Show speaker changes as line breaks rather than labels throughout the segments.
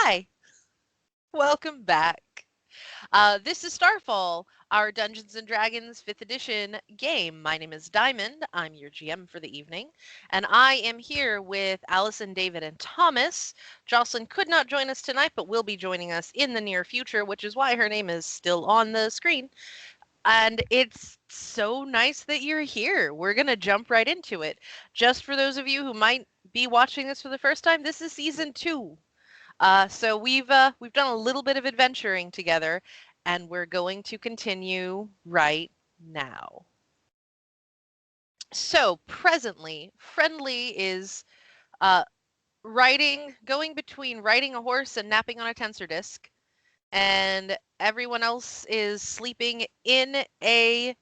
Hi, welcome back. This is Starfall, our Dungeons and Dragons 5th edition game. My name is Diamond. I'm your GM for the evening, and I am here with Allison, David, and Thomas. Jocelyn could not join us tonight, but will be joining us in the near future, which is why her name is still on the screen. And it's so nice that you're here. We're going to jump right into it. Just for those of you who might be watching this for the first time, this is season 2. So we've done a little bit of adventuring together, and we're going to continue right now. So presently, Friendly is going between riding a horse and napping on a tensor disc, and everyone else is sleeping in a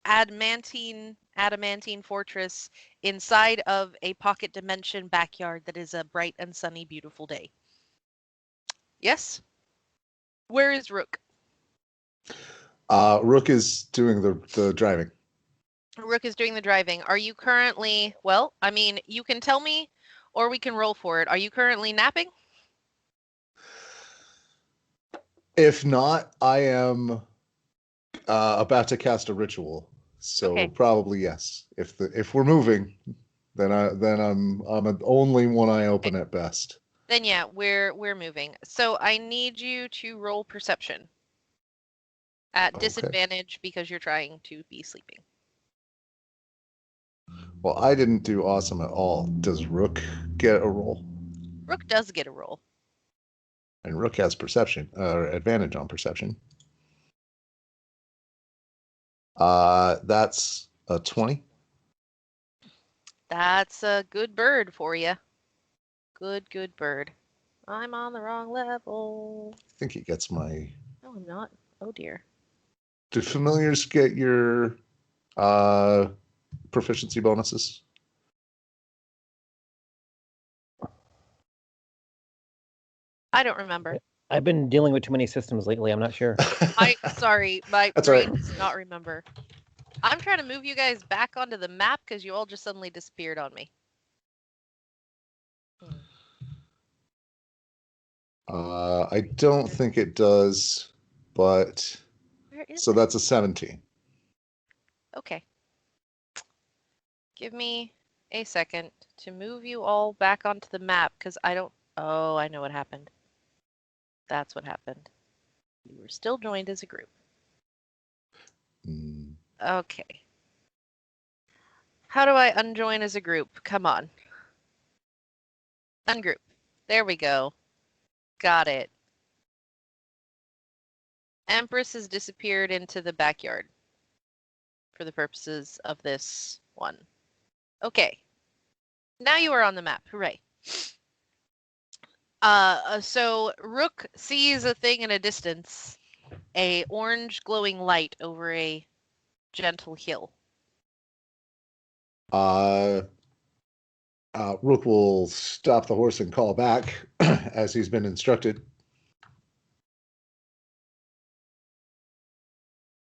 adamantine fortress inside of a pocket dimension backyard that is a bright and sunny, beautiful day. Yes? Where is Rook?
Rook is doing the driving.
Rook is doing the driving. Are you currently, well, I mean, you can tell me or we can roll for it. Are you currently napping?
If not, I am about to cast a ritual. So
Okay.
probably yes. If we're moving, then I'm only one eye open at best.
Then yeah, we're moving. So I need you to roll perception at
Okay.
disadvantage because you're trying to be sleeping.
Well, I didn't do awesome at all. Does Rook get a roll?
Rook does get a roll.
And Rook has perception, advantage on perception. That's a 20.
That's a good bird for you. Good bird. I'm on the wrong level.
I think he gets my...
No, I'm not. Oh dear.
Do familiars get your proficiency bonuses?
I don't remember.
I've been dealing with too many systems lately. I'm not sure.
Sorry, my
That's
brain
right.
does not remember. I'm trying to move you guys back onto the map because you all just suddenly disappeared on me.
I don't think it does, but
Where is
so
it?
that's a 17.
Okay. Give me a second to move you all back onto the map because I don't... Oh, I know what happened. That's what happened. You were still joined as a group. Okay. How do I unjoin as a group? Come on. Ungroup. There we go. Got it. Empress has disappeared into the backyard for the purposes of this one. Okay. Now you are on the map. Hooray. So Rook sees a thing in a distance, a orange glowing light over a gentle hill.
Rook will stop the horse and call back as he's been instructed.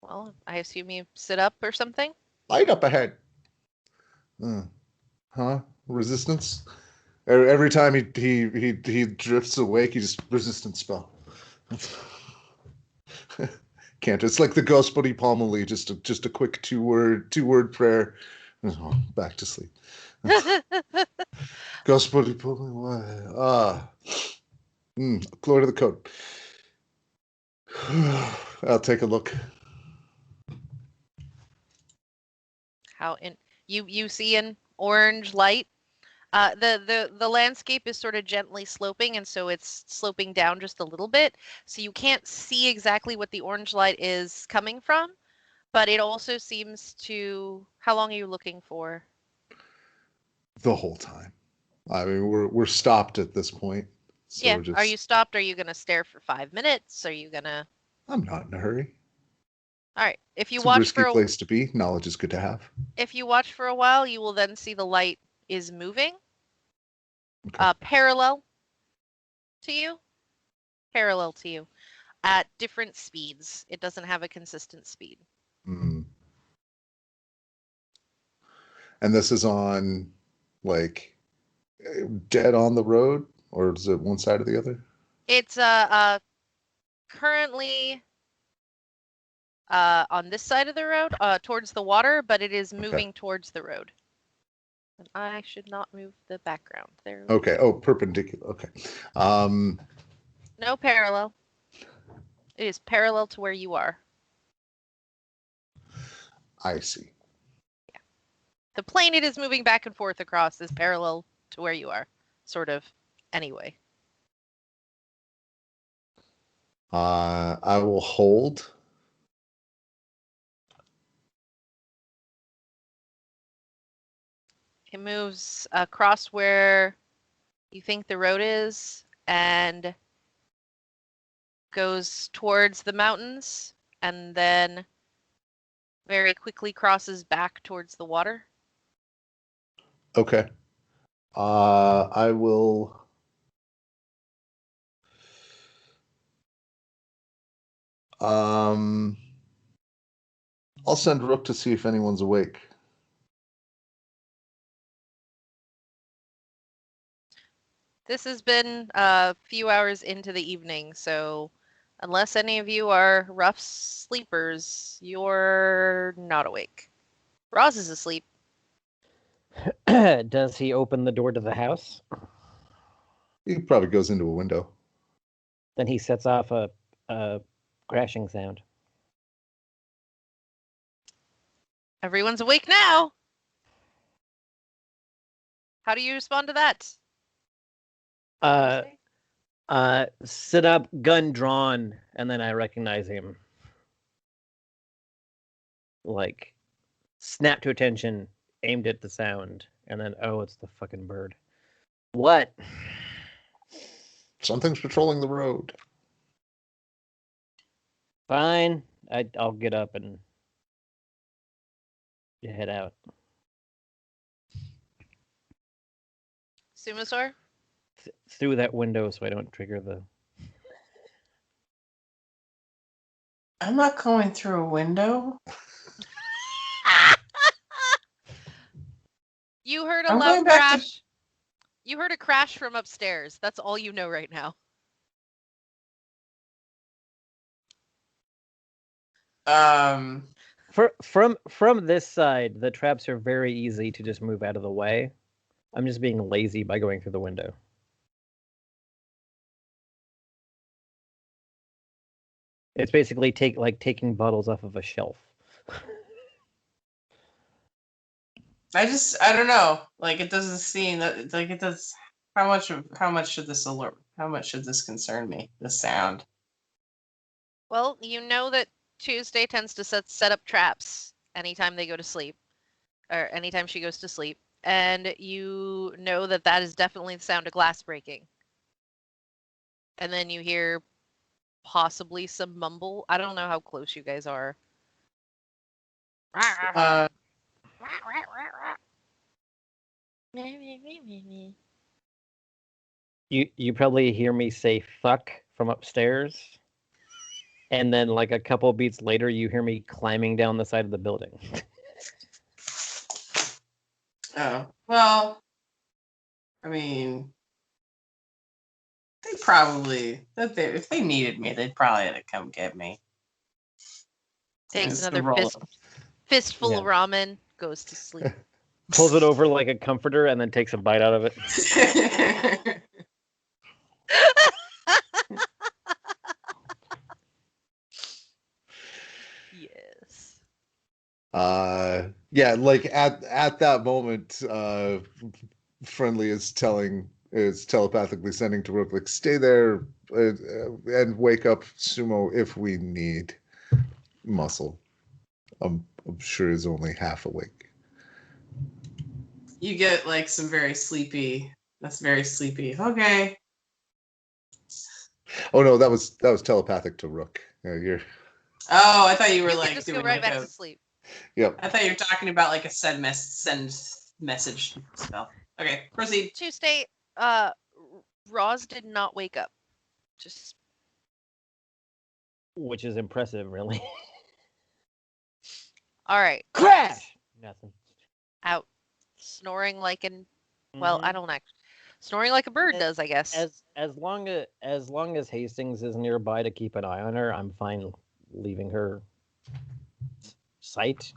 Well, I assume you sit up or something?
Light up ahead. Resistance? Every time he drifts awake, he just resistance spell. Can't. It's like the Ghost Buddy Palmely, just a quick two-word prayer. Oh, back to sleep. Ghost Buddy Palmely. Glory to the code. I'll take a look.
You see an orange light? The landscape is sort of gently sloping, and so it's sloping down just a little bit. So you can't see exactly what the orange light is coming from, but it also seems to... How long are you looking for?
The whole time. I mean, we're stopped at this point. So
Yeah.
we're just...
Are you stopped? Are you gonna stare for 5 minutes? Are you gonna...
I'm not in a hurry.
All right. If you
It's a
watch
risky
for
place to be. Knowledge is good to have.
If you watch for a while, you will then see the light is moving.
Okay.
Parallel to you. Parallel to you. At different speeds. It doesn't have a consistent speed.
And this is on, like, dead on the road, or is it one side or the other?
It's currently on this side of the road, towards the water, but it is moving towards the road. And I should not move the background. There we
Okay.
go.
Oh, perpendicular. Okay. Um,
No parallel. It is parallel to where you are.
I see.
The plane it is moving back and forth across is parallel to where you are, sort of, anyway.
I will hold.
It moves across where you think the road is and goes towards the mountains and then very quickly crosses back towards the water.
Okay. I will. Um, I'll send Rook to see if anyone's awake.
This has been a few hours into the evening, so unless any of you are rough sleepers, you're not awake. Roz is asleep.
Does he open the door to the house?
He probably goes into a window.
Then he sets off a crashing sound.
Everyone's awake now. How do you respond to that?
Sit up, gun drawn, and then I recognize him. Like, snap to attention, aimed at the sound, and then, oh, it's the fucking bird. What?
Something's patrolling the road.
Fine. I'll get up and head out.
Sumasaur?
Through that window so I don't trigger the...
I'm not going through a window.
You heard a
I'm
loud
going back to-
crash. You heard a crash from upstairs. That's all you know right now.
From this side, the traps are very easy to just move out of the way. I'm just being lazy by going through the window. It's basically taking bottles off of a shelf.
I don't know. Like, it doesn't seem that, like, it does. How much should this alert? How much should this concern me? The sound.
Well, you know that Tuesday tends to set up traps anytime they go to sleep, or anytime she goes to sleep, and you know that that is definitely the sound of glass breaking. And then you hear possibly some mumble. I don't know how close you guys are.
You probably hear me say fuck from upstairs. And then like a couple beats later you hear me climbing down the side of the building.
Oh. Well, I mean, if they needed me, they'd probably have to come get me.
Takes
It's the
another
roll.
fistful of
Yeah.
ramen, goes to sleep.
Pulls it over like a comforter and then takes a bite out of it.
Yes.
Yeah, like at that moment, Friendly is telepathically sending to Rook, like, stay there and wake up Sumo if we need. Muscle, I'm sure, is only half awake.
You get like some very sleepy. That's very sleepy. Okay.
Oh no, that was telepathic to Rook. Yeah, you're.
Oh, I thought you were
You can
like
just
doing
go right
like
back
a.
to sleep.
Yep.
I thought you were talking about like a send message spell. Okay, proceed.
Tuesday, Roz did not wake up. Just
Which is impressive, really.
all right.
Crash! Nothing.
Out snoring like an well, I don't actually. Snoring like a bird does, I guess.
As long as Hastings is nearby to keep an eye on her, I'm fine leaving her sight.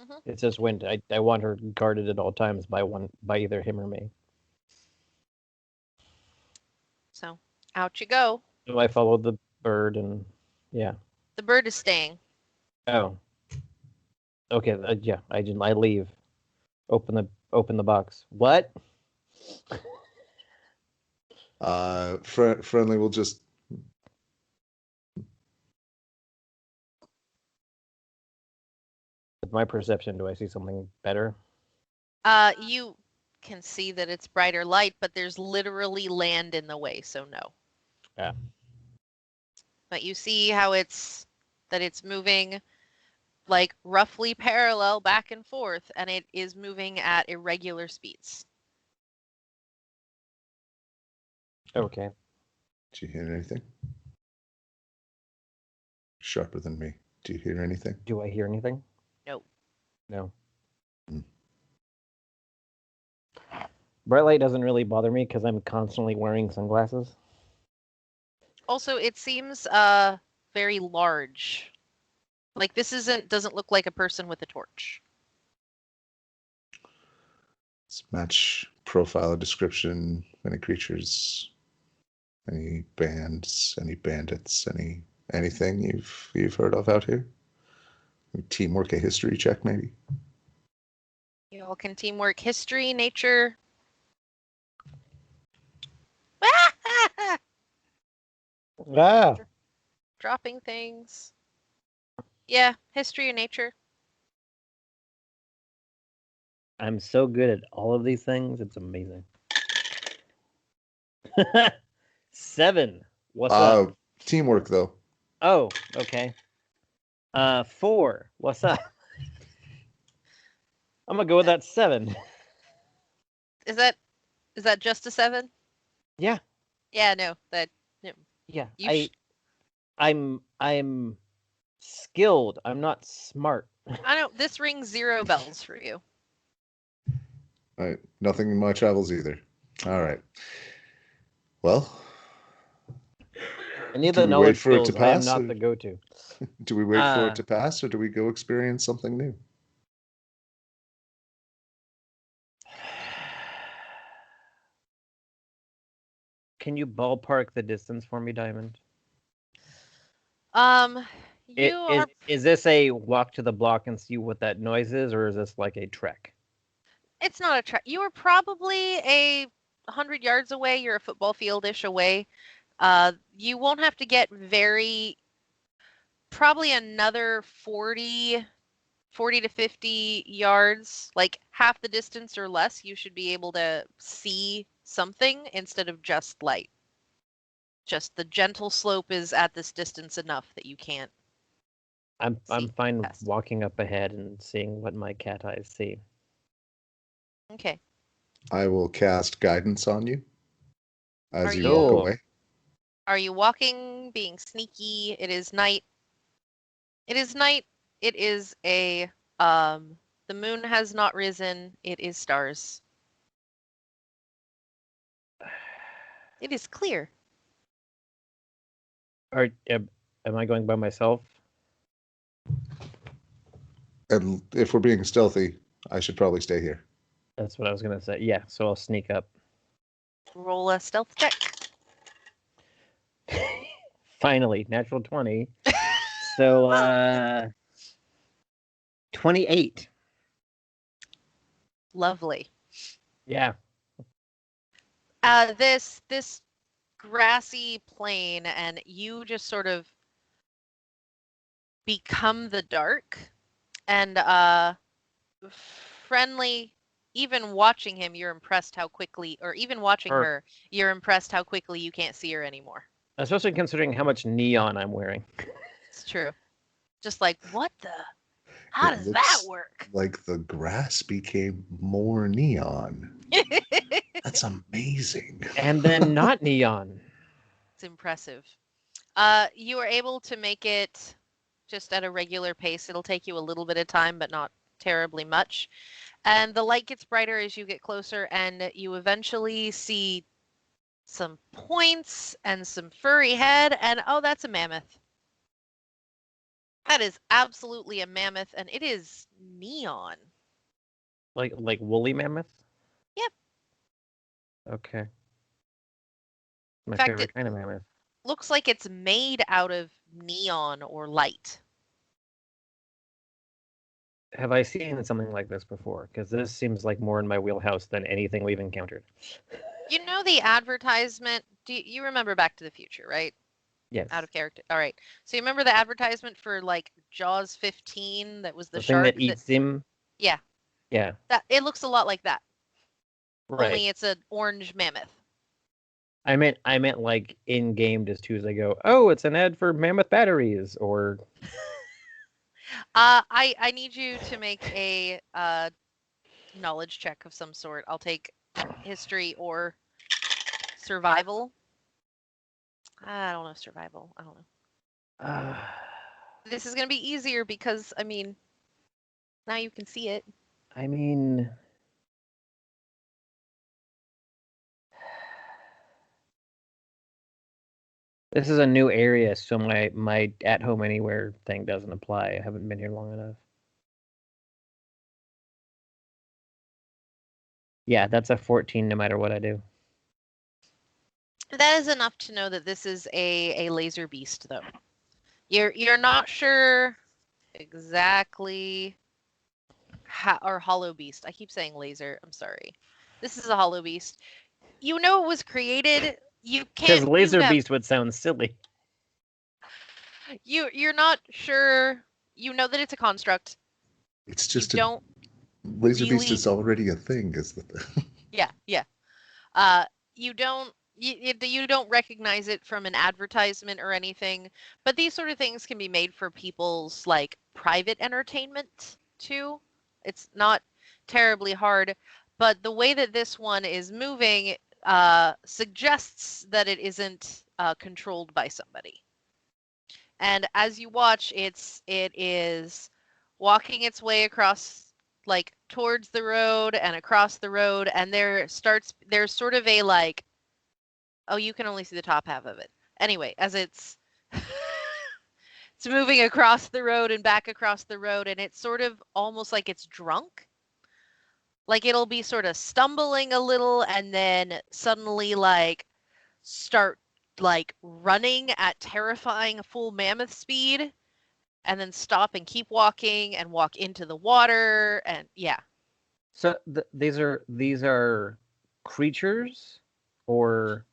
Mhm.
It's just when I want her guarded at all times by either him or me.
So out you go.
So I follow the bird and yeah.
The bird is staying.
Oh. Okay. Yeah. I leave. Open the box. What?
Friendly will just
With my perception, do I see something better?
You can see that it's brighter light, but there's literally land in the way, so no.
Yeah.
But you see how it's moving like roughly parallel back and forth, and it is moving at irregular speeds.
Okay.
do you hear anything? Sharper than me. Do you hear anything?
Do I hear anything?
No.
No.
Hmm.
Bright light doesn't really bother me because I'm constantly wearing sunglasses.
Also, it seems very large. Like this doesn't look like a person with a torch.
Let's match profile description. Any creatures? Any bands? Any bandits? Anything you've heard of out here? Teamwork, a history check, maybe.
You all can teamwork, history, nature.
Ah.
Dropping things. Yeah, history and nature.
I'm so good at all of these things. It's amazing. 7. What's up?
Teamwork, though.
Oh, okay. 4. What's up? I'm gonna go with that 7.
Is that just a 7?
Yeah.
Yeah, no, that
Yeah.
you
I'm skilled. I'm not smart.
I don't. This rings 0 bells for you.
All right. Nothing in my travels either. All right. Well,
Any of
Do
the
we wait
knowledge
for it to
skills, I am
pass,
not
or-
the go-to.
do we wait for it to pass, or do we go experience something new?
Can you ballpark the distance for me, Diamond?
You are.
Is this a walk to the block and see what that noise is, or is this like a trek?
It's not a trek. You are probably 100 yards away. You're a football field-ish away. You won't have to get very. Probably another 40 to 50 yards, like half the distance or less. You should be able to see something instead of just light. Just the gentle slope is at this distance enough that you can't.
I'm
See
fine
past it.
walking up ahead and seeing what my cat eyes see.
Okay.
I will cast guidance on you as
Are
you walk
you-
away.
Are you walking, being sneaky? It is night. It is night. It is the moon has not risen. It is stars. It is clear.
Am I going by myself?
And if we're being stealthy, I should probably stay here.
That's what I was gonna say. Yeah, so I'll sneak up.
Roll a stealth check.
Finally, natural 20. So 28.
Lovely.
Yeah.
This grassy plain, and you just sort of become the dark, and friendly. Even watching him, you're impressed how quickly, or even watching her, you're impressed how quickly you can't see her anymore.
Especially considering how much neon I'm wearing.
It's true. Just like, what the? How
It
does that
looks
work?
like the grass became more neon. That's amazing.
And then not neon.
It's impressive. You are able to make it just at a regular pace. It'll take you a little bit of time, but not terribly much. And the light gets brighter as you get closer, and you eventually see some points and some furry head, and oh, that's a mammoth. That is absolutely a mammoth, and it is neon.
Like woolly mammoth?
Yep.
Okay.
In
My
fact, it
favorite kind of mammoth.
looks like it's made out of neon or light.
Have I seen something like this before? Because this seems like more in my wheelhouse than anything we've encountered.
You know the advertisement? Do you remember Back to the Future, right?
Yes.
Out of character. All right. So you remember the advertisement for like Jaws 15 that was the
The thing that
shark that
eats him?
yeah,
Yeah.
that it looks a lot like that.
Right.
Only it's an orange mammoth.
I meant like in game just Tuesday go, oh, it's an ad for mammoth batteries or
I need you to make a knowledge check of some sort. I'll take history or survival. I don't know survival. I don't know.
uh,
This is gonna be easier because I mean now you can see it.
I mean this is a new area, so my at home anywhere thing doesn't apply. I haven't been here long enough. Yeah, that's a 14 no matter what I do.
That is enough to know that this is a laser beast though. You're not sure exactly how, or hollow beast. I keep saying laser. I'm sorry. This is a hollow beast. You know it was created. You
Because
can't. You
laser
have.
beast would sound silly.
You're not sure. You know that it's a construct.
It's
You
just a
don't
laser beast
really.
is already a thing, is the thing.
Yeah, yeah. Uh, you don't. You don't recognize it from an advertisement or anything, but these sort of things can be made for people's like private entertainment too. It's not terribly hard, but the way that this one is moving suggests that it isn't controlled by somebody. And as you watch, it is walking its way across like towards the road and across the road, and there's sort of a like, oh, you can only see the top half of it. Anyway, as it's moving across the road and back across the road, and it's sort of almost like it's drunk. Like it'll be sort of stumbling a little and then suddenly like start like running at terrifying full mammoth speed and then stop and keep walking and walk into the water and yeah.
So these are creatures or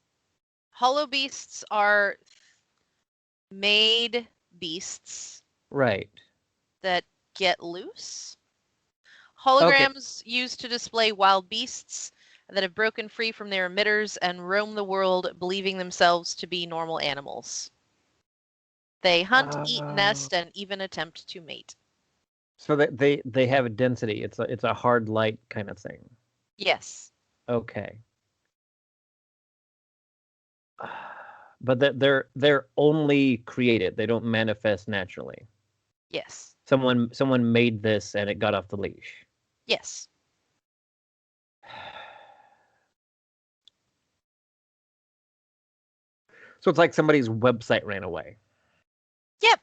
Hollow beasts are made beasts
right.
that get loose.
Okay.
Holograms used to display wild beasts that have broken free from their emitters and roam the world believing themselves to be normal animals. They hunt, eat,
Oh.
nest, and even attempt to mate.
So that they have a density. It's a hard light kind of thing.
Yes.
Okay. But that they're only created. They don't manifest naturally.
Yes.
Someone made this and it got off the leash.
Yes.
So it's like somebody's website ran away.
Yep.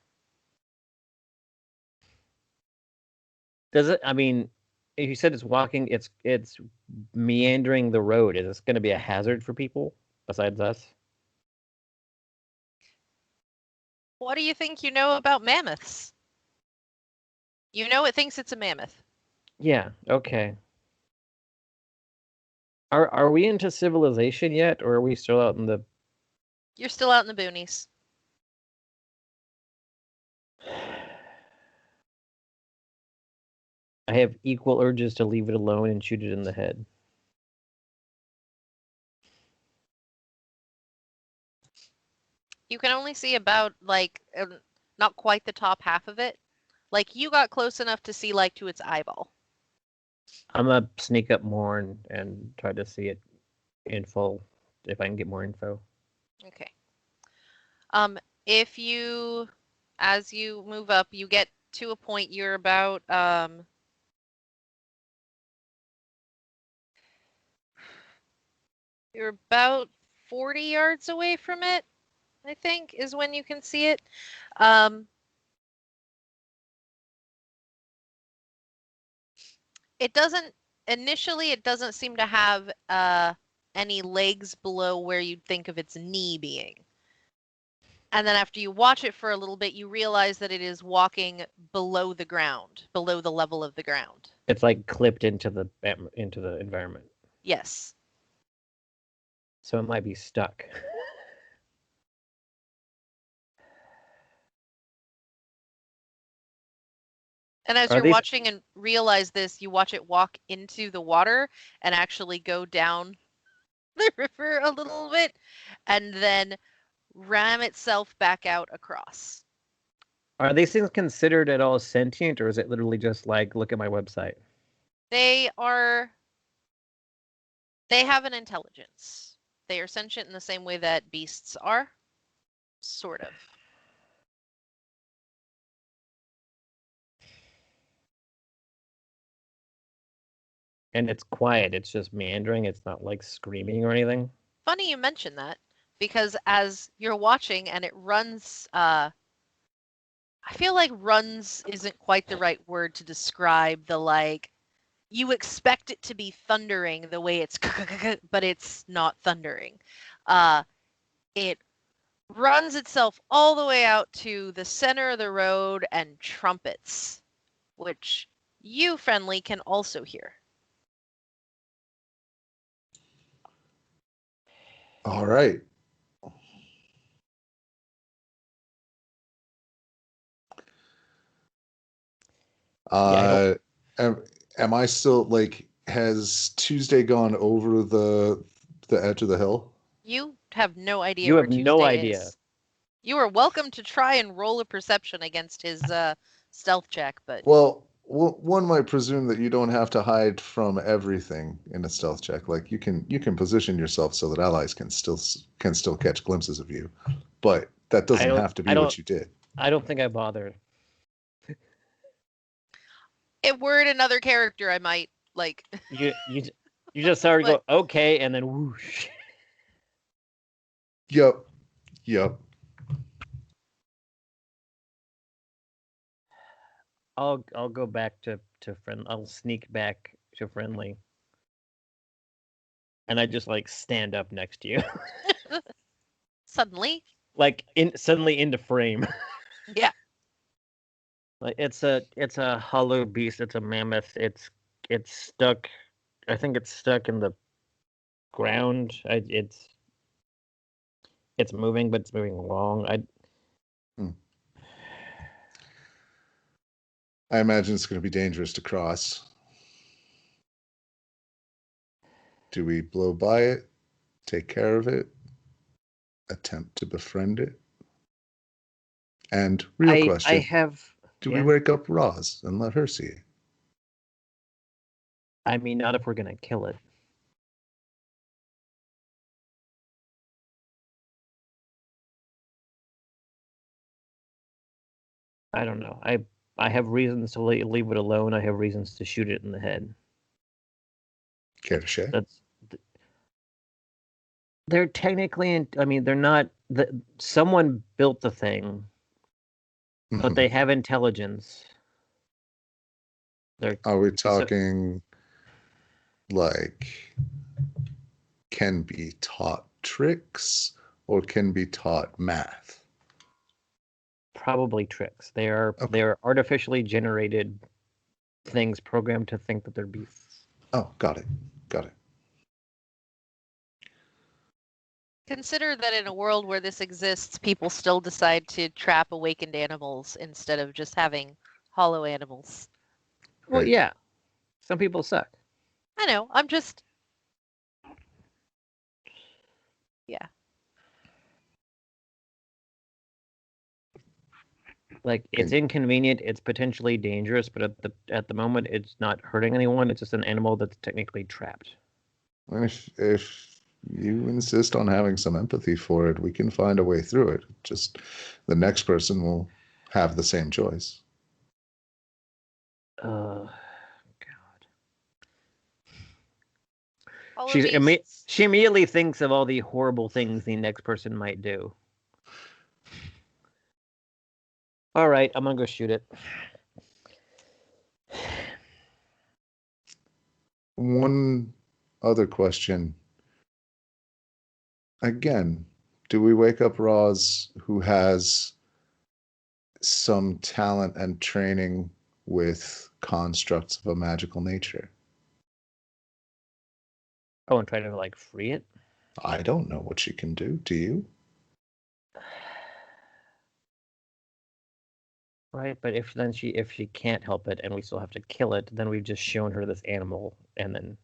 Does it? I mean, if you said it's walking, it's meandering the road. Is this going to be a hazard for people besides us?
What do you think you know about mammoths? You know it thinks it's a mammoth.
Yeah. Okay. Are we into civilization yet, or are we still out in the?
You're still out in the boonies.
I have equal urges to leave it alone and shoot it in the head.
You can only see about like not quite the top half of it. Like you got close enough to see like to its eyeball.
I'm gonna sneak up more and try to see it in full if I can get more info.
Okay. If you, as you move up, you get to a point you're about You're about 40 yards away from it, I think, is when you can see it. It doesn't, initially, it doesn't seem to have any legs below where you'd think of its knee being. And then after you watch it for a little bit, you realize that it is walking below the ground, below the level of the ground.
It's like clipped into the environment,
Yes.
so it might be stuck.
And as
Are
you're
these
watching and realize this, you watch it walk into the water and actually go down the river a little bit and then ram itself back out across.
are these things considered at all sentient, or is it literally just like look at my website?
They have an intelligence. They are sentient in the same way that beasts are, sort of.
And it's quiet. It's just meandering. It's not like screaming or anything.
Funny you mention that, because as you're watching and it runs, I feel like runs isn't quite the right word to describe the like, you expect it to be thundering the way it's, but it's not thundering. It runs itself all the way out to the center of the road and trumpets, which you, friendly, can also hear.
All right.
Yeah,
Am I still like? Has Tuesday gone over the edge of the hill?
You have no idea
You
where
have no
Tuesday
idea.
is. You are welcome to try and roll a perception against his stealth check, but
Well, one might presume that you don't have to hide from everything in a stealth check. Like you can position yourself so that allies can still catch glimpses of you, but that
I
doesn't
don't.
have to
I
be
don't.
what you did.
I don't think I bothered.
if we're in another character, I might like.
You just started
But-
go okay, and then whoosh.
Yep, yep.
I'll go back to friend. I'll sneak back to friendly, and I just like stand up next to you,
Suddenly,
like suddenly into frame.
yeah.
Like it's a hollow beast. It's a mammoth. It's stuck. I think it's stuck in the ground. It's moving, but it's moving along.
I imagine it's going to be dangerous to cross. Do we blow by it, take care of it, attempt to befriend it? And real
I
question,
have.
do we
Yeah.
wake up Roz and let her see it?
I mean, not if we're gonna kill it. I don't know. I have reasons to leave it alone. I have reasons to shoot it in the head.
Care to share?
That's they're technically. I mean, they're not. Someone built the thing, but they have intelligence. They're
Are we
so,
talking like can be taught tricks or can be taught math?
probably tricks. They are
Okay.
artificially generated things programmed to think that they're beasts.
Oh, got it. Got it.
Consider that in a world where this exists, people still decide to trap awakened animals instead of just having hollow animals.
Well,
Right.
yeah. Some people suck.
I know. I'm just. Yeah.
Like it's inconvenient, it's potentially dangerous, but at the moment it's not hurting anyone. It's just an animal that's technically trapped.
If you insist on having some empathy for it, we can find a way through it. Just the next person will have the same choice.
God. She
beasts.
immediately thinks of all the horrible things the next person might do. All right, I'm gonna go shoot it.
One other question. Again, do we wake up Roz, who has some talent and training with constructs of a magical nature?
Oh, and try to like free it.
I don't know what she can do. Do you?
Right, but if she can't help it and we still have to kill it, then we've just shown her this animal and then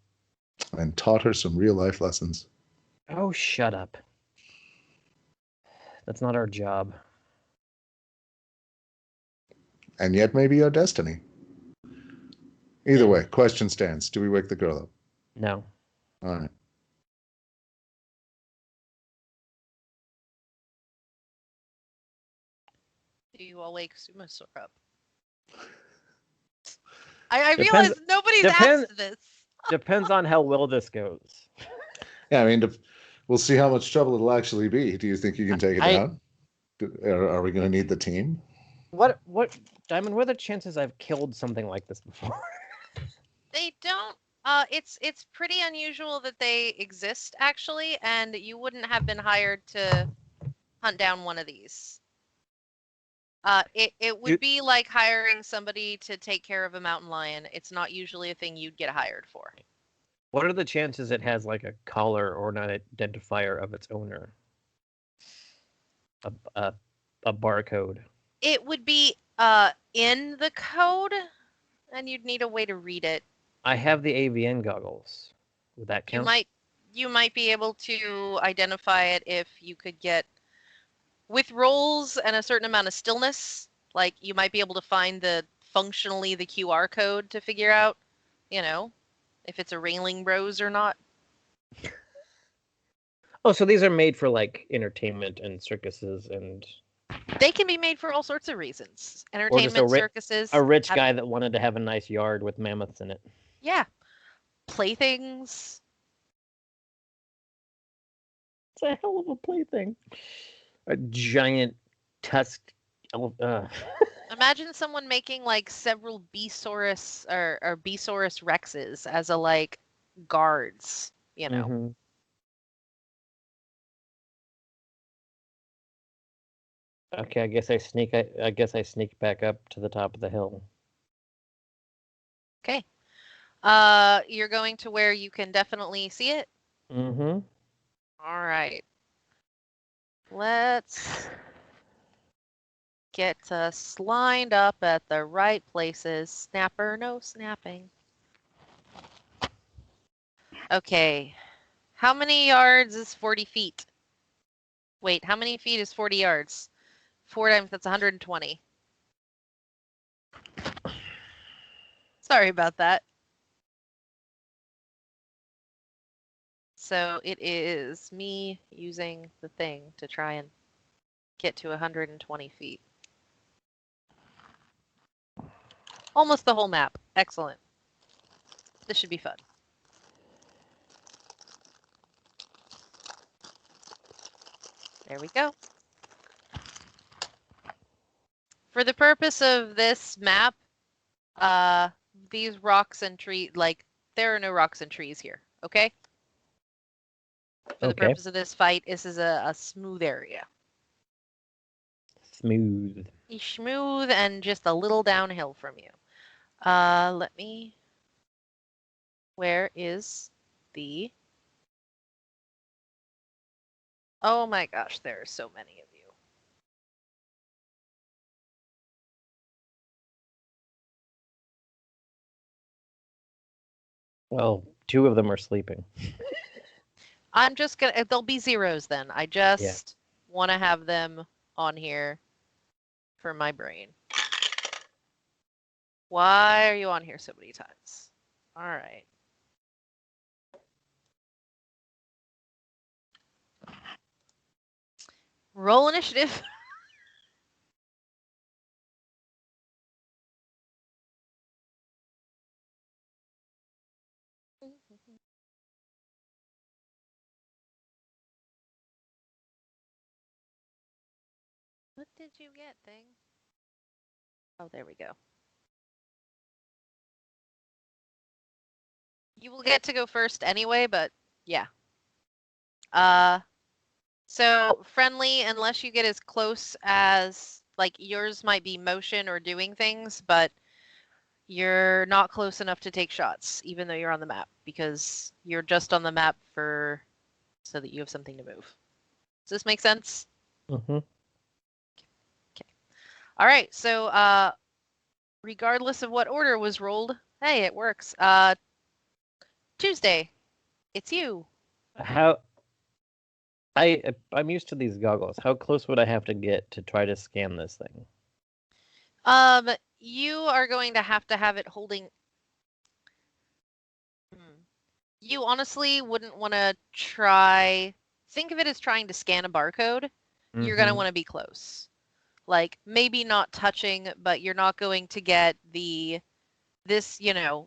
And taught her some real life lessons.
oh, shut up. That's not our job.
And yet maybe your destiny. Either way, question stands. Do we wake the girl up?
No.
All right.
Do you all wake Sumasor up? I
Depends-
realize nobody's
depends-
asked this.
Depends on how well this goes.
Yeah, I mean, we'll see how much trouble it'll actually be. Do you think you can take it down? Are we going to need the team?
What Diamond, what are the chances I've killed something like this before?
They don't. It's pretty unusual that they exist actually, and you wouldn't have been hired to hunt down one of these. It would be like hiring somebody to take care of a mountain lion. It's not usually a thing you'd get hired for.
What are the chances it has like a collar or an identifier of its owner? A barcode.
It would be in the code, and you'd need a way to read it.
I have the AVN goggles. Would that count?
You might be able to identify it if you could get with rolls and a certain amount of stillness. Like you might be able to find functionally the QR code to figure out, if it's a railing rose or not.
Oh, so these are made for like entertainment and circuses and.
They can be made for all sorts of reasons.
Or
Entertainment,
just
circuses.
A rich guy that wanted to have a nice yard with mammoths in it.
Yeah. Playthings.
It's a hell of a plaything. A giant tusked.
Imagine someone making like several Besaurus or Besaurus Rexes as a like guards,
Mm-hmm. Okay, I guess I sneak back up to the top of the hill.
Okay. You're going to where you can definitely see it?
Mm-hmm.
All right. Let's get us lined up at the right places. Snapper, no snapping. Okay. How many yards is 40 feet? Wait, how many feet is 40 yards? 4 times, that's 120. Sorry about that. So it is me using the thing to try and get to 120 feet. Almost the whole map. Excellent. This should be fun. There we go. For the purpose of this map, these rocks and trees, like, there are no rocks and trees here, okay? For the purpose of this fight, this is a smooth area.
Smooth.
Smooth and just a little downhill from you. Let me... Where is the... Oh my gosh, there are so many of you.
Well, 2 of them are sleeping.
I'm just gonna, they'll be zeros then. I just want to have them on here for my brain. Why are you on here so many times? All right. Roll initiative. What did you get, thing? Oh, there we go. You will get to go first anyway, but yeah. So friendly, unless you get as close as, like, yours might be motion or doing things, but you're not close enough to take shots, even though you're on the map, because you're just on the map so that you have something to move. Does this make sense?
Mm-hmm.
Okay. All right. So, regardless of what order was rolled, hey, it works. Tuesday, it's you.
How I'm used to these goggles. How close would I have to get to try to scan this thing?
You are going to have it holding. You honestly wouldn't want to try. Think of it as trying to scan a barcode. You're going to
Mhm.
want to be close. Like, maybe not touching, but you're not going to get this,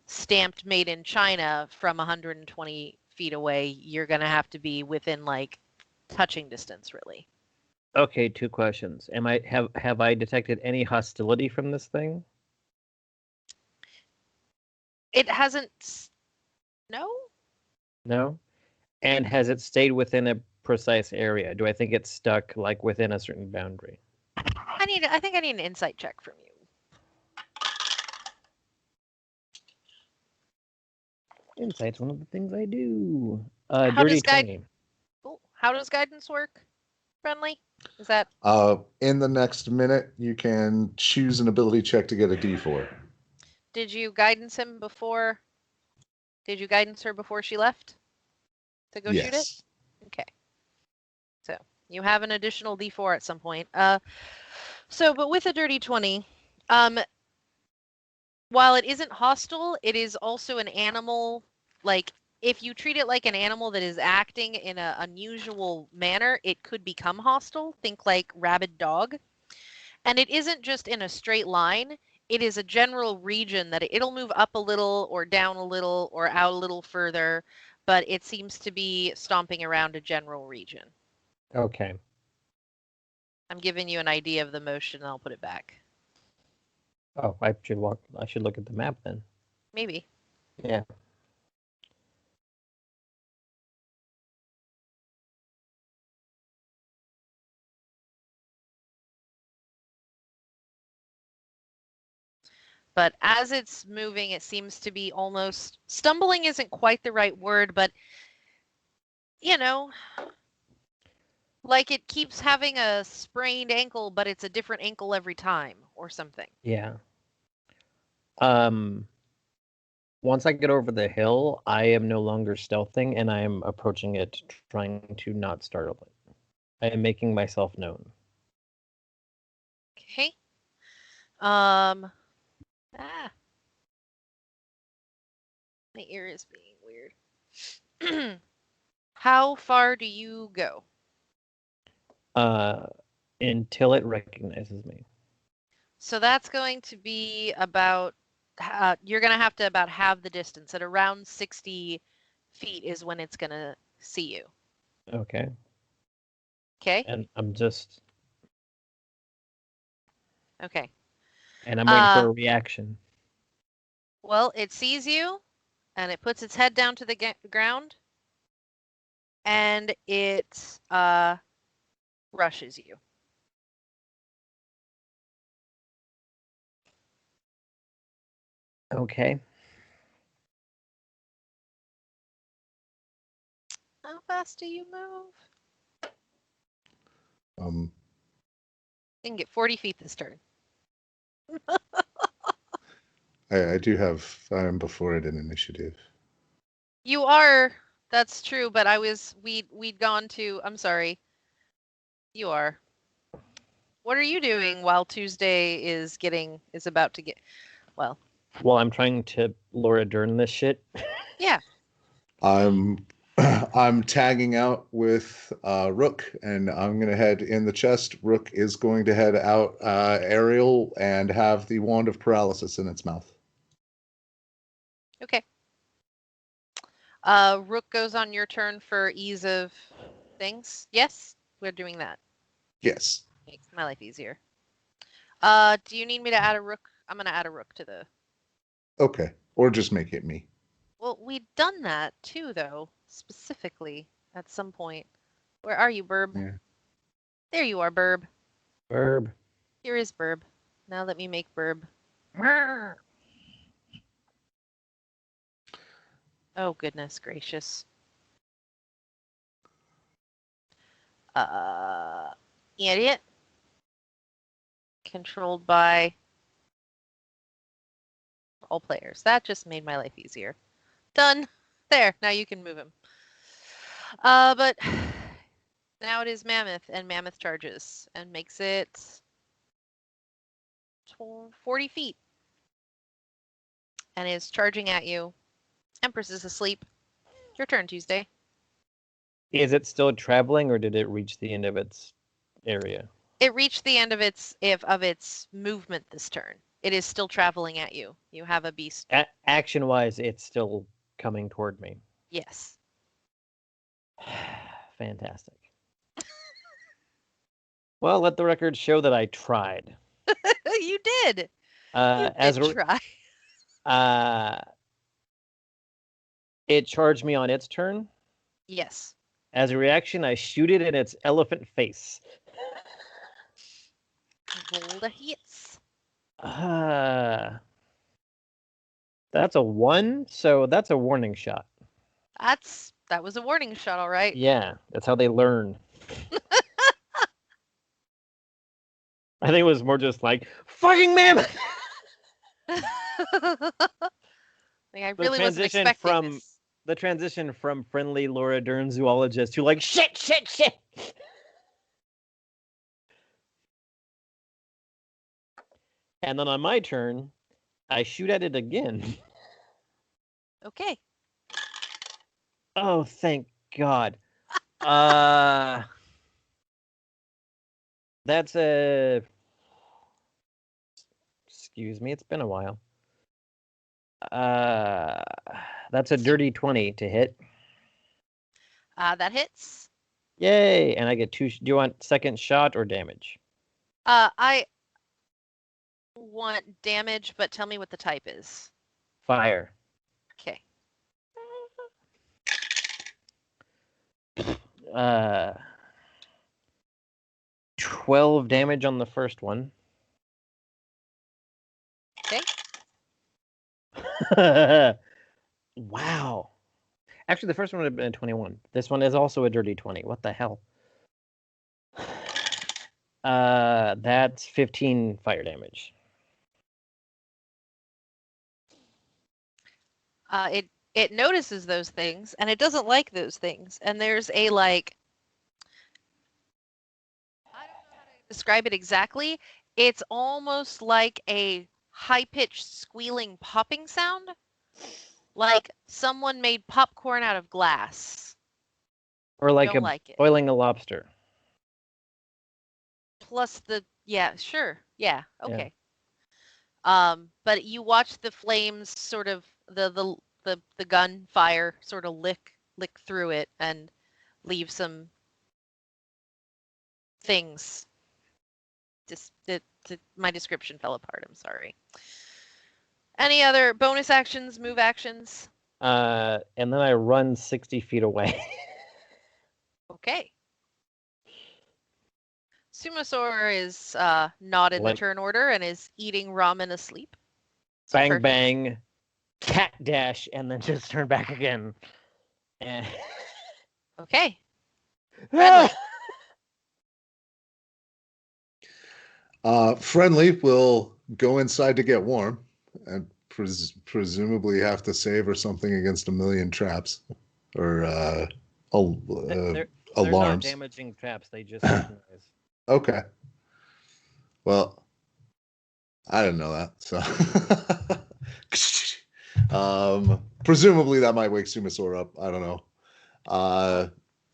stamped made in China from 120 feet away. You're going to have to be within, like, touching distance, really.
Okay, two questions. Have I detected any hostility from this thing?
It hasn't. No?
No. And has it stayed within a precise area? Do I think it's stuck like within a certain boundary?
I think I need an insight check from you.
Insight's one of the things I do.
How
Dirty
does guide
20.
Cool. How does guidance work? Friendly? Is that
In the next minute, you can choose an ability check to get a D4.
Did you guidance him before? Did you guidance her before she left to go shoot it?
Yes.
Okay. So you have an additional D4 at some point. But with a dirty 20, while it isn't hostile, it is also an animal. Like, if you treat it like an animal that is acting in an unusual manner, it could become hostile. Think like rabid dog. And it isn't just in a straight line. It is a general region that it'll move up a little or down a little or out a little further, but it seems to be stomping around a general region.
Okay.
I'm giving you an idea of the motion, and I'll put it back.
Oh, I should look at the map then.
Maybe.
Yeah.
But as it's moving, it seems to be almost stumbling isn't quite the right word, but you know, like it keeps having a sprained ankle, but it's a different ankle every time or something.
Yeah. Um Once I get over the hill, I am no longer stealthing and I am approaching it trying to not startle it. I am making myself known.
Okay. Um ah, my ear is being weird. How far do you go?
Until it recognizes me.
So that's going to be about, you're going to have to about halve the distance. At around 60 feet is when it's going to see you.
Okay.
Okay?
And I'm
Okay.
waiting for a reaction.
Well, it sees you and it puts its head down to the ground and it rushes you.
Okay.
How fast do you move?
Um,
You can get 40 feet this turn.
I do have. I'm before it in initiative.
You are. That's true, but we'd gone to. I'm sorry. You are. What are you doing while Tuesday is about to get? Well,
Well, I'm trying to Laura Dern this shit.
yeah.
I'm I'm tagging out with Rook, and I'm gonna head in the chest. Rook is going to head out aerial and have the wand of paralysis in its mouth.
Okay. Rook goes on your turn for ease of things. Yes, we're doing that.
Yes.
Makes my life easier. Do you need me to add a rook? I'm gonna add a rook to the.
Okay. Or just make it me.
Well, we've done that too, though, specifically at some point. Where are you, Burb?
Yeah.
There you are, Burb.
Verb.
Here is Burb. Now let me make Burb. Oh, goodness gracious. Idiot. Controlled by all players. That just made my life easier. Done. There. Now you can move him. But now it is Mammoth, and Mammoth charges and makes it 40 feet and is charging at you. Empress is asleep. Your turn, Tuesday.
Is it still traveling, or did it reach the end of its area?
It reached the end of its movement this turn. It is still traveling at you. You have a beast.
Action-wise, it's still coming toward me.
Yes.
Fantastic. Well, let the record show that I tried.
You did. You
As
did try.
It charged me on its turn.
Yes.
As a reaction, I shoot it in its elephant face.
Roll the hits.
That's a 1, so that's a warning shot.
That was a warning shot, all right.
Yeah, that's how they learn. I think it was more just like, fucking mammoth!
Like, I really wasn't
transition
expecting
from-
this.
The transition from friendly Laura Dern zoologist to like, shit! And then on my turn, I shoot at it again.
Okay.
Oh, thank God. That's a... Excuse me, it's been a while. That's a dirty 20 to hit.
That hits.
Yay! And I get 2... Do you want second shot or damage?
I want damage, but tell me what the type is.
Fire.
Okay.
12 damage on the first one.
Okay.
Wow. Actually, the first one would have been a 21. This one is also a dirty 20. What the hell? That's 15 fire damage.
It notices those things, and it doesn't like those things. And there's a like, I don't know how to describe it exactly. It's almost like a high-pitched squealing popping sound, like someone made popcorn out of glass.
Or like
Don't like it.
boiling a lobster.
Plus yeah, sure, yeah,
Yeah.
okay. But you watch the flames sort of the gun fire sort of lick through it and leave some things. Just my description fell apart. I'm sorry. Any other bonus actions, move actions?
And then I run 60 feet away.
Okay. Sumosaur is not in the
Like-
turn order and is eating ramen asleep. So
Bang,
perfect.
bang, cat dash, and then just turn back again. And...
Okay. Friendly.
Friendly will go inside to get warm and presumably have to save or something against a million traps or
They're
alarms.
not damaging traps, they just make noise.
Okay. Well, I didn't know that. So, presumably that might wake Sumasaur up. I don't know.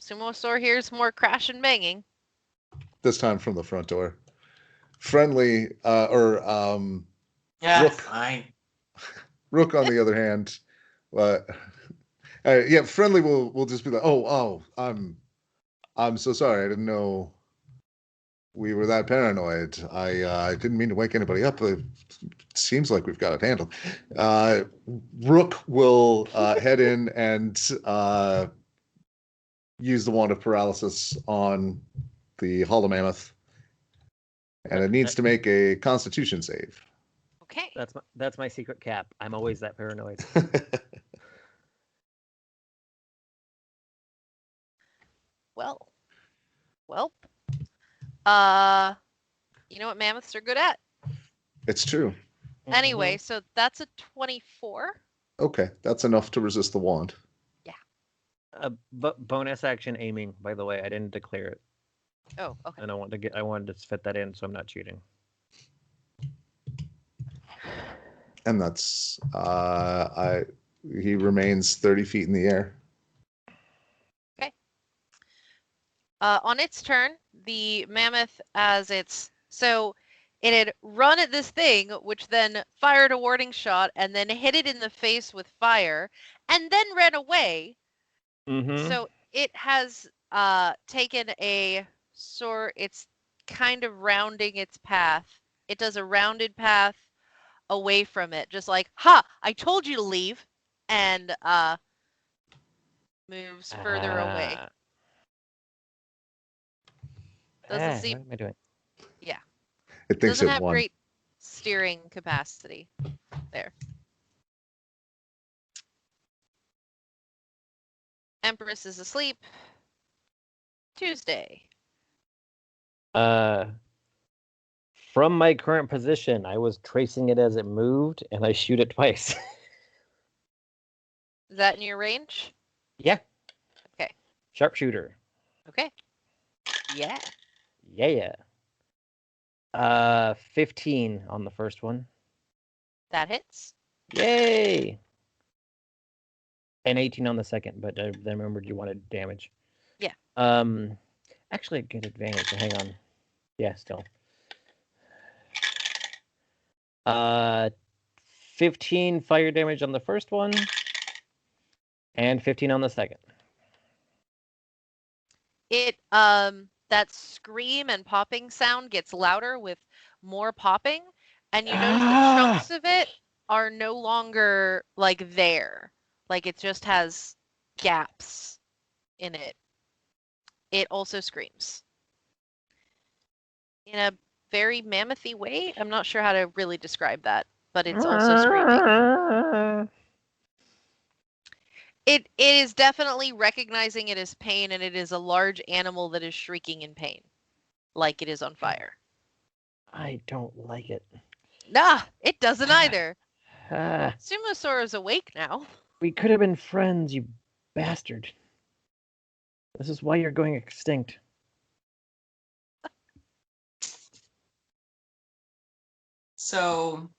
Sumosaur hears more crash and banging.
This time from the front door. Friendly, or
Yeah,
Rook.
fine.
Rook, on the other hand, yeah, Friendly will just be like, oh, I'm so sorry, I didn't know we were that paranoid. I didn't mean to wake anybody up. It seems like we've got it handled. Rook will head in and use the wand of paralysis on the Hollow Mammoth, and it needs to make a Constitution save.
Okay.
That's my secret cap. I'm always that paranoid.
Well. You know what mammoths are good at?
It's true.
Anyway, so that's a 24.
Okay, that's enough to resist the wand.
Bonus action aiming. By the way, I didn't declare it,
Oh, okay.
and I wanted to fit that in, so I'm not shooting.
And that's he remains 30 feet in the air.
Okay. On its turn, the mammoth, it had run at this thing, which then fired a warning shot and then hit it in the face with fire, and then ran away.
Mm-hmm.
So it has taken it's kind of rounding its path. It does a rounded path away from it, just like, ha, I told you to leave, and moves further away. Doesn't seem.
What am I doing?
Yeah.
It thinks
Doesn't
it
have
won.
great steering capacity there. Empress is asleep. Tuesday.
From my current position, I was tracing it as it moved, and I shoot it twice.
Is that in your range?
Yeah.
Okay.
Sharpshooter.
Okay. Yeah.
Yeah. 15 on the first one.
That hits.
Yay! And 18 on the second, but I remembered you wanted damage.
Yeah.
Actually, I get advantage. So hang on. Yeah, still. 15 fire damage on the first one, and 15 on the second.
It that scream and popping sound gets louder with more popping, and you notice that chunks of it are no longer like there. Like it just has gaps in it. It also screams in a very mammothy way. I'm not sure how to really describe that, but it's also screaming. It is definitely recognizing it as pain, and it is a large animal that is shrieking in pain, like it is on fire.
I don't like it.
Nah, it doesn't either.
Ah,
Sumosaur is awake now.
we could have been friends, you bastard. This is why you're going extinct.
So,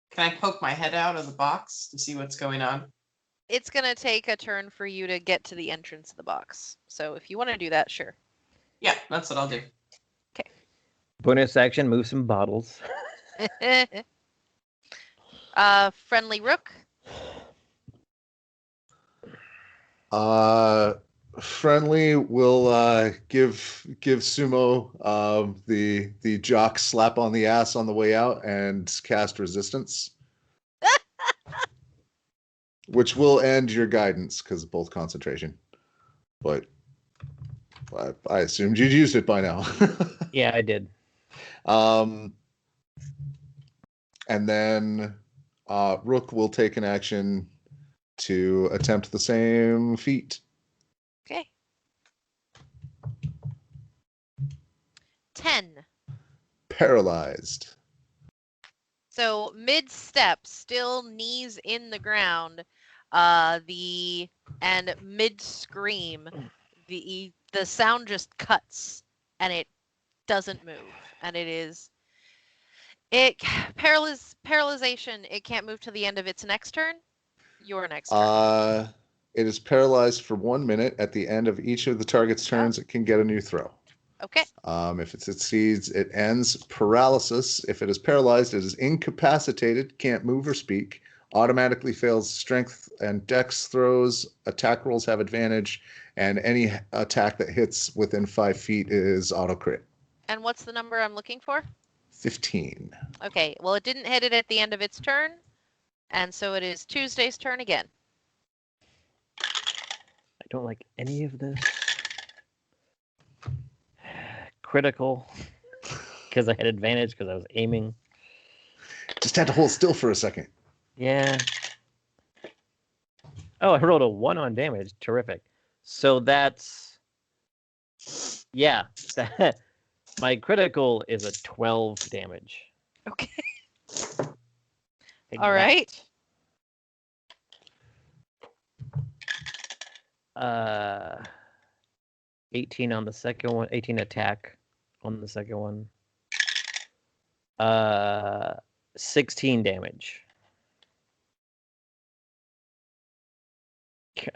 can I poke my head out of the box to see what's going on?
It's going to take a turn for you to get to the entrance of the box. So if you want to do that, sure.
Yeah, that's what I'll do.
Okay.
Bonus action, move some bottles.
Friendly Rook.
Friendly will give Sumo the jock slap on the ass on the way out and cast resistance, which will end your guidance because of both concentration. But I assumed you'd used it by now.
Yeah, I did.
And then Rook will take an action to attempt the same feat.
Okay. 10.
Paralyzed.
So mid-step, still knees in the ground, and mid-scream, the sound just cuts and it doesn't move, and paralyzation. It can't move to the end of its next turn. Your next turn.
It is paralyzed for 1 minute. At the end of each of the target's turns, it can get a new throw.
Okay.
If it succeeds, it ends paralysis. If it is paralyzed, it is incapacitated, can't move or speak, automatically fails strength and Dex throws. Attack rolls have advantage, and any attack that hits within 5 feet is auto crit.
And what's the number I'm looking for?
15.
Okay, well, it didn't hit it at the end of its turn, and so it is Tuesday's turn again.
I don't like any of this. Critical, because I had advantage because I was aiming.
Just had to hold still for a second.
Yeah. Oh, I rolled a 1 on damage. Terrific. So that's... Yeah. My critical is a 12 damage.
Okay.
Take
All
that.
right.
18 on the second one. 18 attack on the second one. 16 damage. Okay.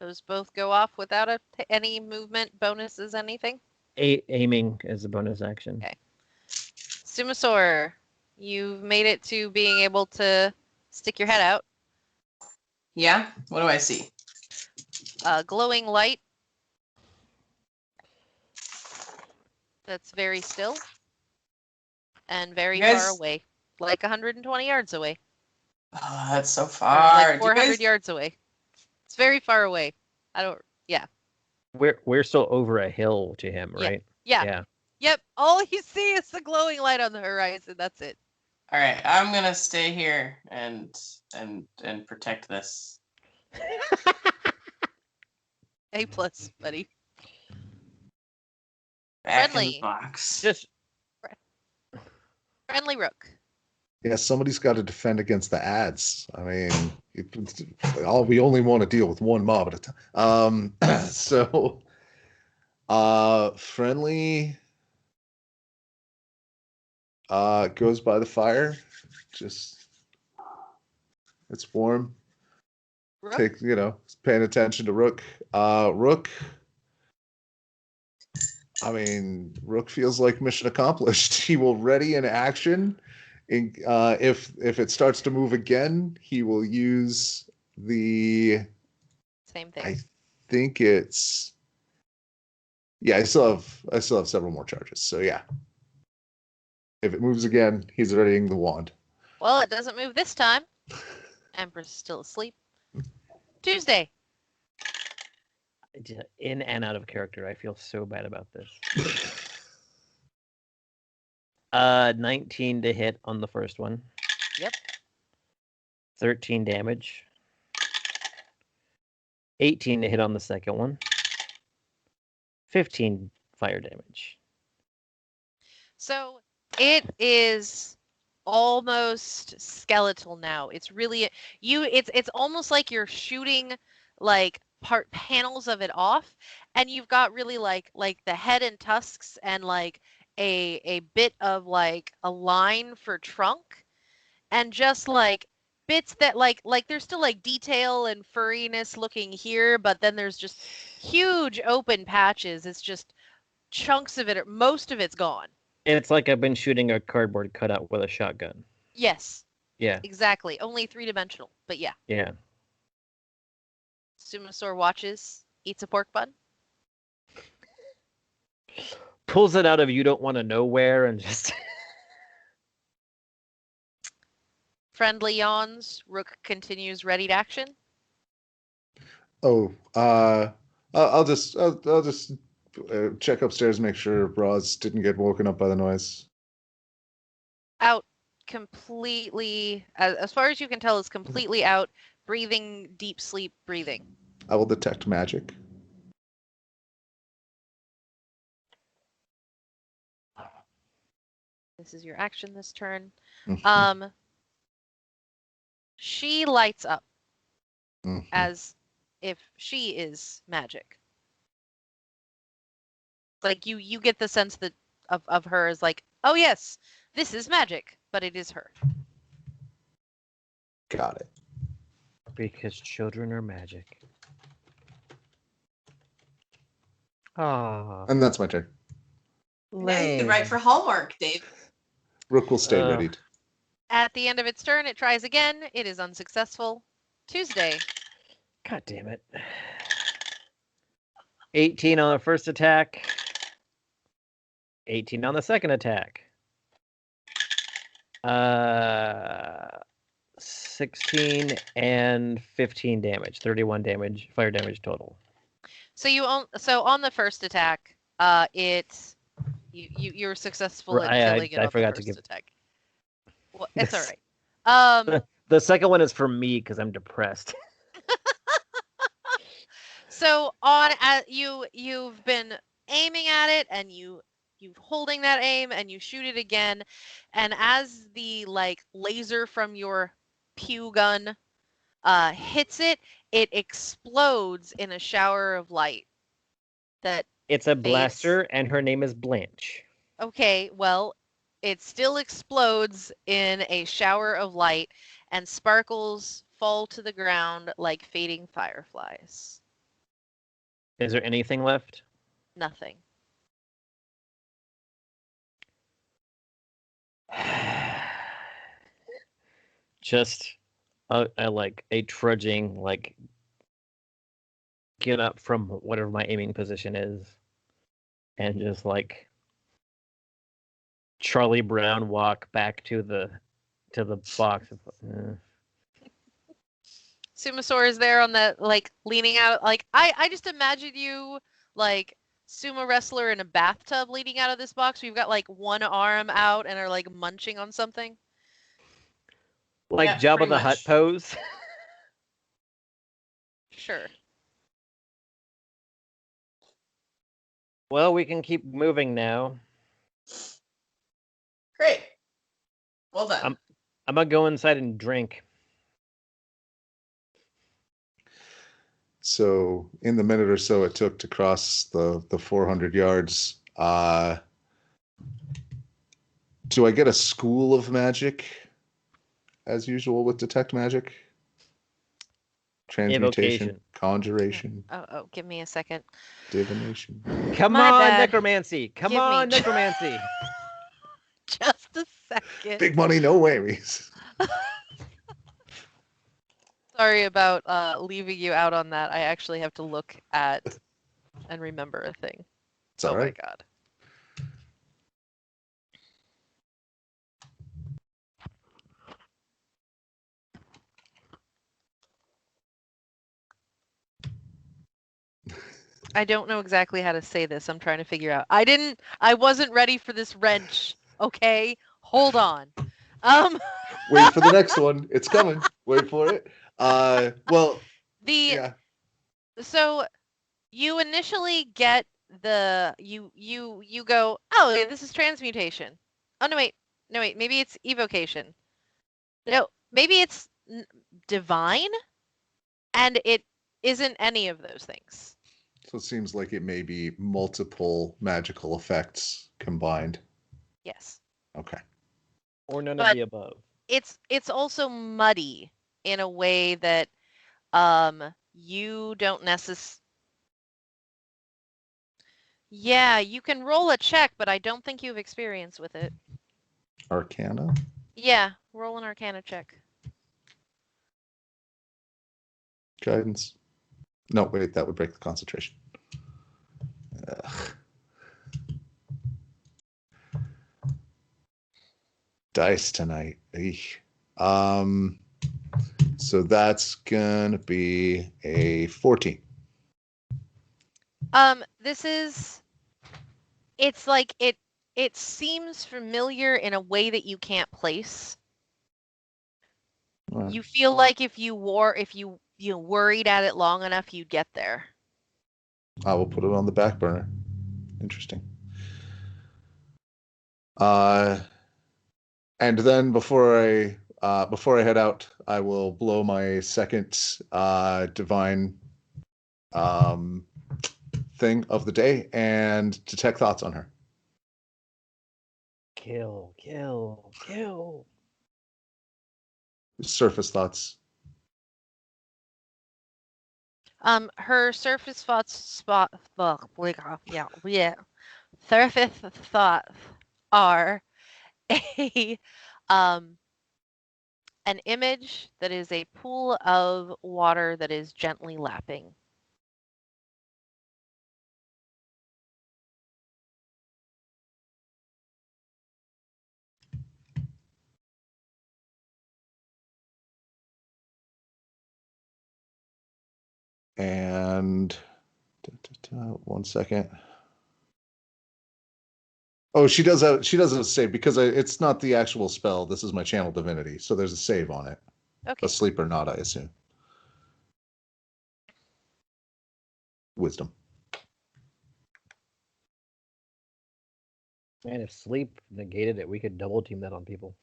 Those both go off without any movement bonuses, anything?
Aiming is a bonus action.
Okay. Sumasaur, you've made it to being able to stick your head out.
Yeah. What do I see?
Glowing light that's very still and very
You guys-
far away, like 120 yards away,
Oh, that's so
or
far.
like
Do you
400
guys-
yards away. It's very far away. I don't. Yeah.
We're still over a hill to him,
Yeah.
right?
Yeah. Yep. All you see is the glowing light on the horizon. That's it.
All right, I'm gonna stay here and protect this.
A plus, buddy.
Back in
Friendly.
the box.
Just
Friendly Rook.
Yeah, somebody's got to defend against the ads. I mean, we only want to deal with one mob at a time. So, friendly goes by the fire. Just it's warm.
Rook.
Paying attention to Rook. Rook. I mean, Rook feels like mission accomplished. He will ready an action. If it starts to move again, he will use the.
Same thing.
I think it's. Yeah, I still have several more charges. So yeah, if it moves again, he's readying the wand.
Well, it doesn't move this time. Empress is still asleep. Tuesday.
in and out of character. I feel so bad about this. 19 to hit on the first one.
Yep.
13 damage. 18 to hit on the second one. 15 fire damage.
So it is almost skeletal now. It's really it's almost like you're shooting like panels of it off, and you've got really like the head and tusks and like a bit of like a line for trunk, and just like bits that like there's still like detail and furriness looking here, but then there's just huge open patches. It's just chunks of it, most of it's gone.
It's like I've been shooting a cardboard cutout with a shotgun.
Yes,
Yeah,
exactly. Only 3-dimensional, but yeah.
yeah.
Sumasaur watches, eats a pork bun.
Pulls it out of you don't want to know where and just...
Friendly yawns. Rook continues readied action.
Oh, I'll just check upstairs, make sure Roz didn't get woken up by the noise.
Out completely, as far as you can tell, is completely out, breathing, deep sleep breathing.
I will detect magic.
This is your action this turn.
Mhm.
She lights up
Mhm.
as if she is magic. Like you get the sense that of her as like, oh yes, this is magic, but it is her.
Got it.
Because children are magic. Ah.
And that's my turn.
Now you can write for Hallmark, Dave.
Rook will stay readied.
At the end of its turn, it tries again. It is unsuccessful. Tuesday.
God damn it. 18 on the first attack. 18 on the second attack. 16 and 15 damage. 31 damage, fire damage total.
So on the first attack, you're successful at killing it
I
on
forgot
the
to
first
give.
attack. Well, it's all
This-
right.
The second one is for me because I'm depressed.
So you've been aiming at it, and you holding that aim, and you shoot it again, and as the laser from your pew gun hits it, it explodes in a shower of light. That
It's a
fades.
blaster, and her name is Blanche.
Okay, well, it still explodes in a shower of light, and sparkles fall to the ground like fading fireflies.
Is there anything left?
Nothing.
Just a trudging, get up from whatever my aiming position is, and just Charlie Brown walk back to the box.
Sumasaur is there on the leaning out. I just imagine you sumo wrestler in a bathtub leaning out of this box. We've got one arm out and are munching on something.
Yeah,
Jabba
pretty
the Hutt
much.
pose.
Sure.
Well, we can keep moving now.
Great. Well done.
I'm gonna go inside and drink.
So in the minute or so it took to cross the 400 yards, do I get a school of magic as usual with detect magic? Transmutation,
Evocation.
conjuration,
Oh, give me a second.
divination.
Come
My
on,
bad.
necromancy. Come
Give me
on,
ju-
necromancy.
Just a second.
Big money, no worries.
Sorry about leaving you out on that. I actually have to look at and remember a thing.
It's all right.
My god. I don't know exactly how to say this. I'm trying to figure out. I wasn't ready for this wrench. Okay? Hold on.
Wait for the next one. It's coming. Wait for it. Well, yeah.
So you initially get you go, oh, yeah, this is transmutation. Oh, no, wait, maybe it's evocation. No, maybe it's divine, and it isn't any of those things.
So it seems like it may be multiple magical effects combined.
Yes.
Okay.
Or none of the above.
It's also muddy in a way that you don't necessarily. Yeah, you can roll a check, but I don't think you have experience with it.
Arcana?
Yeah, roll an Arcana check.
Guidance. No, wait, that would break the concentration. Ugh. Dice tonight. Eesh. So that's gonna be a 14.
It's it seems familiar in a way that you can't place.
Well,
You feel like if you worried at it long enough, you'd get there.
I will put it on the back burner. Interesting. And then before I head out, I will blow my second divine thing of the day and detect thoughts on her.
Kill.
Surface thoughts.
Her surface thoughts surface thoughts are a an image that is a pool of water that is gently lapping.
And 1 second. Oh, she does a save because it's not the actual spell. This is my channel divinity, so there's a save on it.
Okay.
Asleep or not, I assume. Wisdom.
And if sleep negated it, we could double team that on people.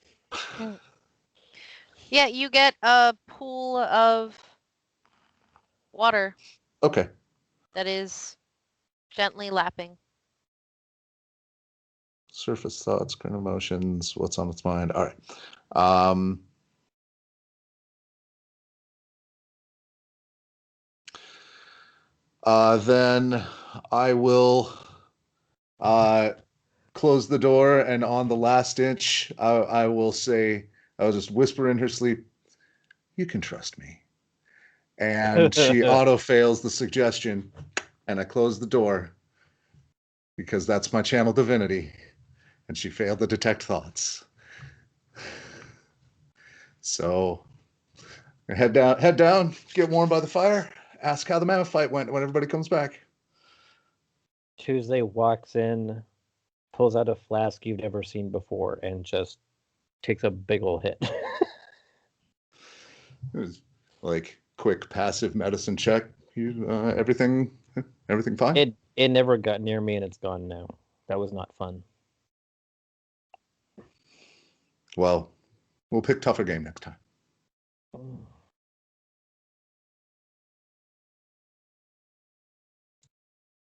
Yeah, you get a pool of water
Okay.
that is gently lapping.
Surface thoughts, current emotions, what's on its mind. All right. Then I will close the door, and on the last inch, I will say, I'll just whisper in her sleep, "You can trust me." And she auto fails the suggestion, and I close the door because that's my channel divinity, and she failed to detect thoughts. So head down, get warm by the fire, ask how the mammoth fight went when everybody comes back.
Tuesday walks in, pulls out a flask you've never seen before, and just takes a big ol' hit.
It was like quick passive medicine check. You everything fine?
It never got near me, and it's gone now. That was not fun.
Well, we'll pick tougher game next time.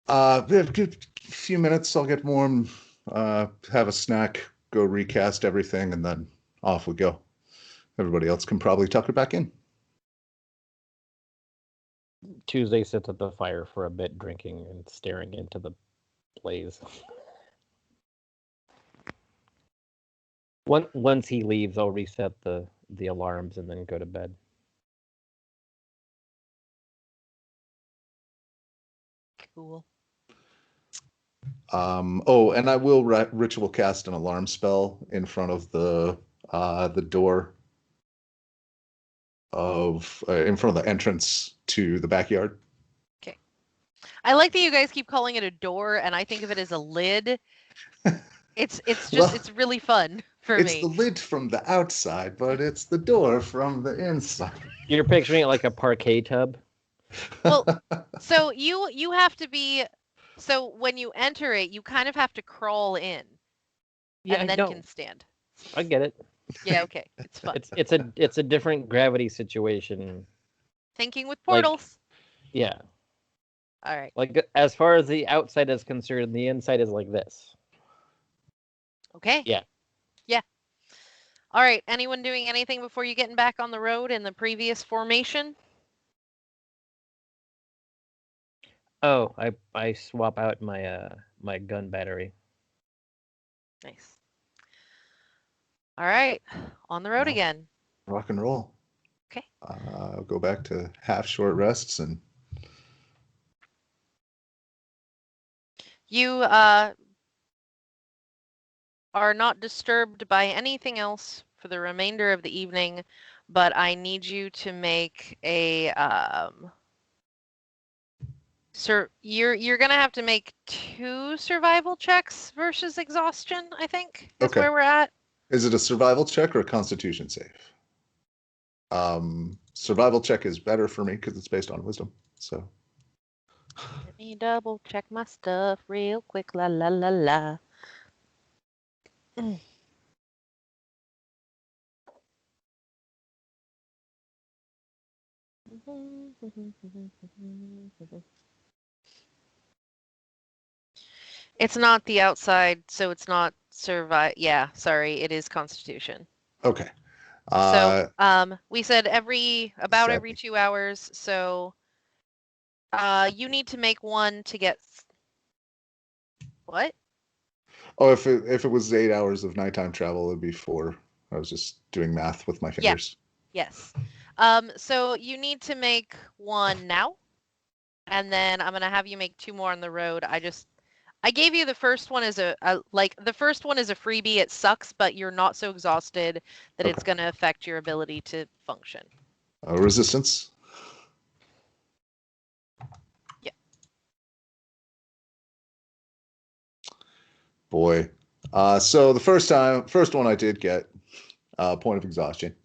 A few minutes. I'll get warm, have a snack, go recast everything, and then off we go. Everybody else can probably tuck it back in.
Tuesday sits at the fire for a bit, drinking and staring into the blaze. Once he leaves, I'll reset the alarms and then go to bed.
Cool.
Oh, and I will ritual cast an alarm spell in front of the door of in front of the entrance to the backyard.
Okay. I like that you guys keep calling it a door, and I think of it as a lid. It's just
Well,
it's really fun for
It's
me.
the lid from the outside, but it's the door from the inside.
You're picturing it like a parquet tub?
Well, so you have to be, so when you enter it, you kind of have to crawl in
Yeah,
and then
no,
can stand.
I get it.
Yeah, okay. It's fun.
It's a different gravity situation.
Thinking with
Like-
portals.
Yeah,
All right.
like as far as the outside is concerned, the inside is like this.
Okay.
Yeah.
Yeah. All right. Anyone doing anything before you getting back on the road in the previous formation?
Oh, I swap out my my gun battery.
Nice. All right. On the road
Well,
again.
Rock and roll.
Okay.
I'll go back to half short rests and
You are not disturbed by anything else for the remainder of the evening, but I need you to make a you're gonna have to make 2 survival checks versus exhaustion, I think. That's
Okay.
where we're at.
Is it a survival check or a constitution save? Survival check is better for me because it's based on wisdom. So
Let me double check my stuff real quick. La la la la. It's not the outside, so it's not survive. Yeah, sorry, it is Constitution.
okay.
So we said about every 2 hours. So you need to make one to get what?
Oh, if it was 8 hours of nighttime travel, it'd be 4 I was just doing math with my
Yeah.
fingers.
Yes. So you need to make one now, and then I'm gonna have you make two more on the road. I gave you the first one as the first one is a freebie. It sucks, but you're not so exhausted that it's
Okay.
gonna affect your ability to function.
Resistance.
Yeah.
Boy. So the first one I did get, point of exhaustion.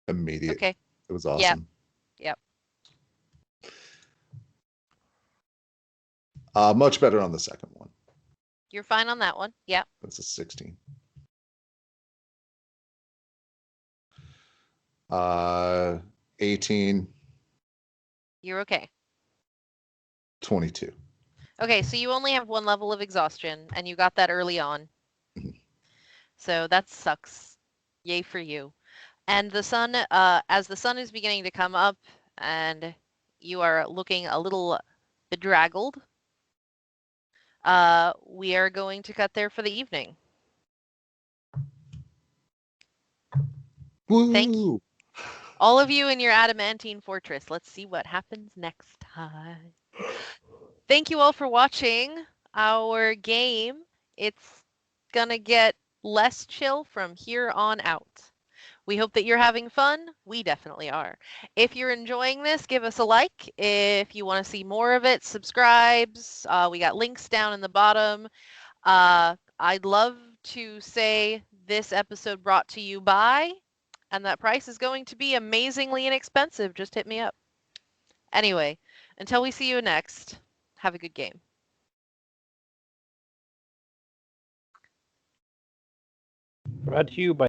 Immediate.
Okay.
It was
Yep.
awesome.
Yep.
Much better on the second one.
You're fine on that one. Yep.
That's a 16. 18,
You're okay.
22.
Okay, so you only have one level of exhaustion, and you got that early on. So that sucks. Yay for you. And the sun, as the sun is beginning to come up, and you are looking a little bedraggled, we are going to cut there for the evening. Thank you.
Woo!
All of you in your adamantine fortress. Let's see what happens next time. Thank you all for watching our game. It's gonna get less chill from here on out. We hope that you're having fun. We definitely are. If you're enjoying this, give us a like. If you want to see more of it, subscribes. We got links down in the bottom. I'd love to say this episode brought to you by, and that price is going to be amazingly inexpensive. Just hit me up. Anyway, until we see you next, have a good game.
Brought to you by